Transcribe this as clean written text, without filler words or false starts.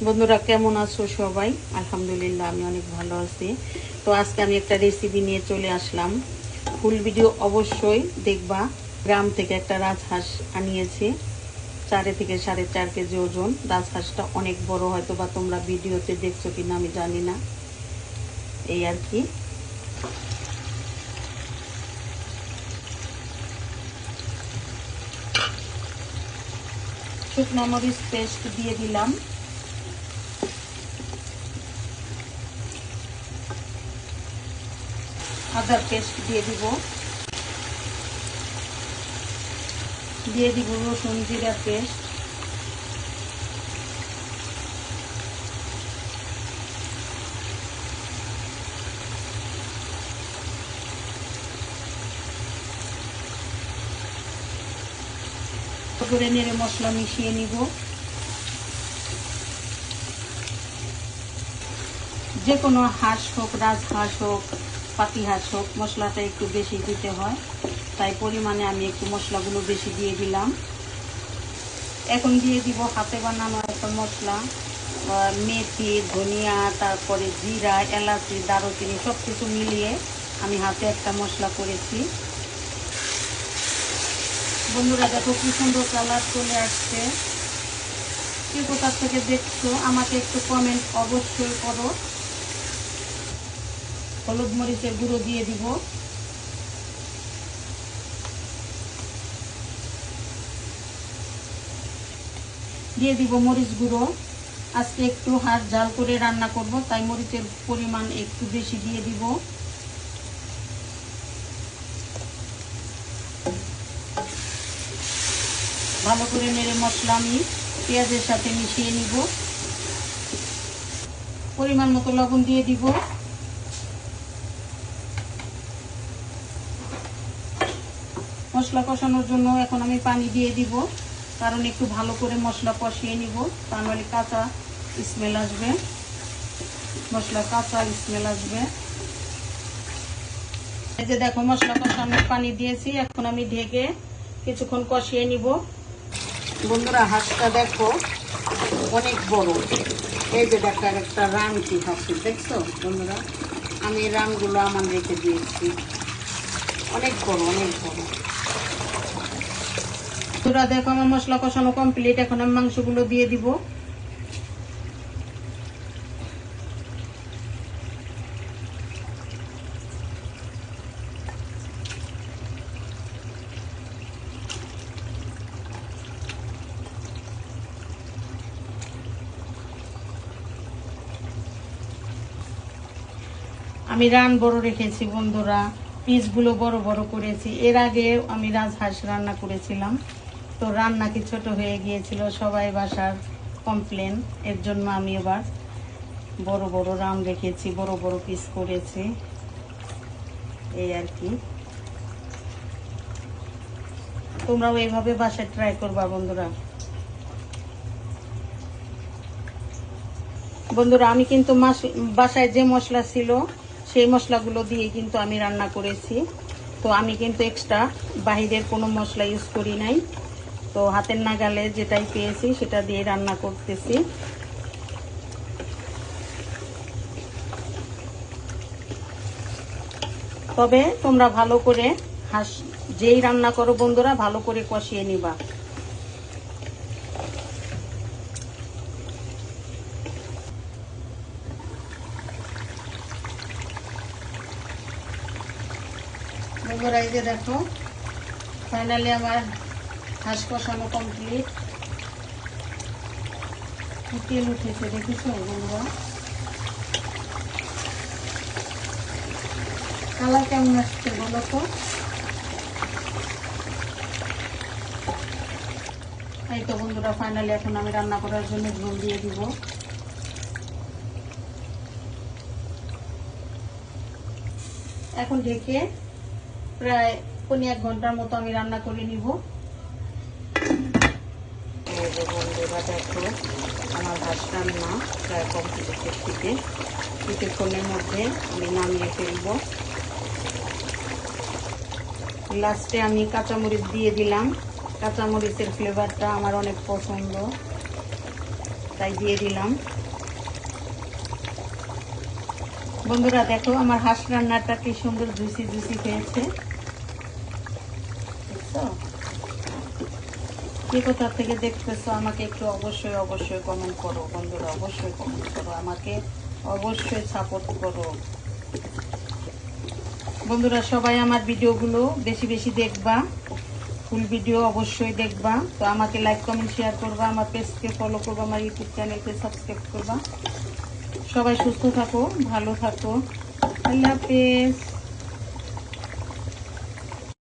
বন্ধুরা কেমন আছো সবাই? আলহামদুলিল্লাহ আমি অনেক ভালো আছি। তো আজকে আমি একটা রেসিপি নিয়ে চলে আসলাম। ফুল ভিডিও অবশ্যই দেখবা। গ্রাম থেকে একটা রাজহাঁস আনিয়েছি, 4 থেকে 4.5 কেজি ওজন। রাজহাঁসটা অনেক বড়, হয়তো বা তোমরা ভিডিওতে দেখছো কিনা আমি জানি না। এই আর কি। শুকনো মরিচ পেস্ট দিয়ে দিলাম, আদার পেস্ট দিয়ে দিব রসুন জিরা পেস্ট, করে নেড়ে মশলা মিশিয়ে নিব। যে কোনো হাঁস হোক, রাজহাঁস হোক, পাতি হাঁস হোক, মশলাটা একটু বেশি দিতে হয়, তাই পরিমাণে আমি একটু মশলাগুলো বেশি দিয়ে দিলাম। এখন দিয়ে দিব হাতে বানানো একটা মশলা, মেথি, ধনিয়া, তারপরে জিরা, এলাচি, দারুচিনি সব কিছু মিলিয়ে আমি হাতে একটা মশলা করেছি। বন্ধুরা দেখো কি সুন্দর কালার চলে আসছে। কে কোথা থেকে দেখছো আমাকে একটু কমেন্ট অবশ্যই করো। হলুদ মরিচের গুঁড়ো দিয়ে দিব, মরিচ গুঁড়ো। আজকে একটু হাত জাল করে রান্না করব, তাই মরিচের পরিমাণ একটু বেশি দিয়ে দিব। ভালো করে নেড়ে মশলা আমি পেঁয়াজের সাথে মিশিয়ে নিব। পরিমাণ মতো লবণ দিয়ে দিব। মশলা কষানোর জন্য এখন আমি পানি দিয়ে দিব, কারণ একটু ভালো করে মশলা কষিয়ে নিব, তা নাহলে কাঁচা স্মেল আসবে, মশলা কাঁচা স্মেল আসবে। এই যে দেখো মশলা কষানোর পানি দিয়েছি, এখন আমি ঢেকে কিছুক্ষণ কষিয়ে নিব। বন্ধুরা হাঁসটা দেখো অনেক বড়। এই যে দেখো একটা রান কি হাঁসি দেখছো বন্ধুরা, আমি এই রানগুলো আমার রেখে দিয়েছি, অনেক বড় অনেক বড়। বন্ধুরা দেখো আমার মশলা কষানো কমপ্লিট, এখন আমি মাংসগুলো দিয়ে দিব। আমি রান বড় রেখেছি বন্ধুরা, পিসগুলো বড় বড় করেছি। এর আগে আমি রাজহাঁস রান্না করেছিলাম, তো রান্না কি ছোট হয়ে গিয়েছিল, সবাই বাসার কমপ্লেন, এর জন্য আমি এবার বড় বড় রান রেখেছি, বড় বড় পিস করেছি, এই আর কি। তোমরাও এইভাবে বাসায় ট্রাই করবা বন্ধুরা। বন্ধুরা আমি কিন্তু বাসায় যে মশলা ছিল সেই মশলাগুলো দিয়ে কিন্তু আমি রান্না করেছি, তো আমি কিন্তু এক্সট্রা বাহিরের কোনো মশলা ইউজ করি নাই। তো হাতের নাগালে যেটাই পেয়েছি সেটা দিয়ে রান্না করতেছি। তবে তোমরা ভালো করে হাঁস যেই রান্না করো বন্ধুরা, ভালো করে কষিয়ে নিবা। বন্ধুরা এই যে দেখো ফাইনালি আমার হাঁস কষানো কমপ্লিট। তেল উঠেছে দেখেছো বন্ধুরা, কালার কেমন আসছে বলো তো। এই তো বন্ধুরা ফাইনালি এখন আমি রান্না করার জন্য ঝোল দিয়ে দিব। এখন ঢেকে প্রায় 1 ঘন্টার মতো আমি রান্না করে নিব। বন্ধুরা দেখো আমার হাঁস রান্না প্রায় কমপ্লিটের থেকে কিছুক্ষণের মধ্যে আমি নামিয়ে ফেলব। লাস্টে আমি কাঁচামরিচ দিয়ে দিলাম, কাঁচামরিচের ফ্লেভারটা আমার অনেক পছন্দ। তাই দিয়ে দিলাম। বন্ধুরা দেখো আমার হাঁস রান্নাটা কি সুন্দর জুসি জুসি হয়েছে, দেখছো? কে কোথা থেকে দেখতেছো আমাকে একটু অবশ্যই অবশ্যই কমেন্ট করো বন্ধুরা, অবশ্যই কমেন্ট করো, আমাকে অবশ্যই সাপোর্ট করো বন্ধুরা। সবাই আমার ভিডিওগুলো বেশি বেশি দেখবা, ফুল ভিডিও অবশ্যই দেখবা। তো আমাকে লাইক কমেন্ট শেয়ার করবা, আমার পেজকে ফলো করবা, আমার ইউটিউব চ্যানেলকে সাবস্ক্রাইব করবা। সবাই সুস্থ থাকো, ভালো থাকো, আল্লাহ হাফেজ।